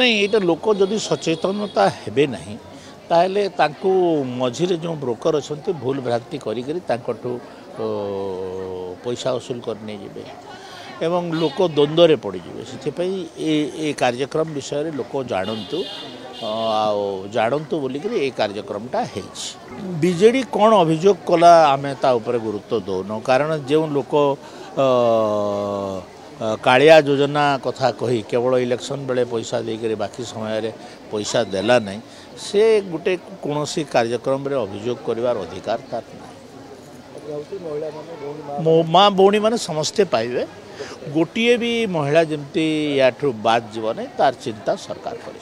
नहीं ये लोक जदि सचेतनता हेबे नहीं ताहले तांको मझिरे जो ब्रोकर अच्छा भूल भ्रांति करूँ पैसा वसूल करने जीवे एवं लोक द्वंद्व पड़े से कार्यक्रम विषय लोक जानतु जानतु बोलिक ये कार्यक्रमटा बीजेडी कौन अभियोग कला आमे ता ऊपर गुरुत्व दौन कारण जो लोक कालिया योजना कथा कही केवल इलेक्शन बेले पैसा देकर बाकी समय पैसा देला नहीं से गोटे कौन कार्यक्रम रे अभियोग करिवार अधिकार तार माँ भौणी मैंने समस्ते पाइबे गोटे भी महिला जमती या बाद जीवन तार चिंता सरकार कर।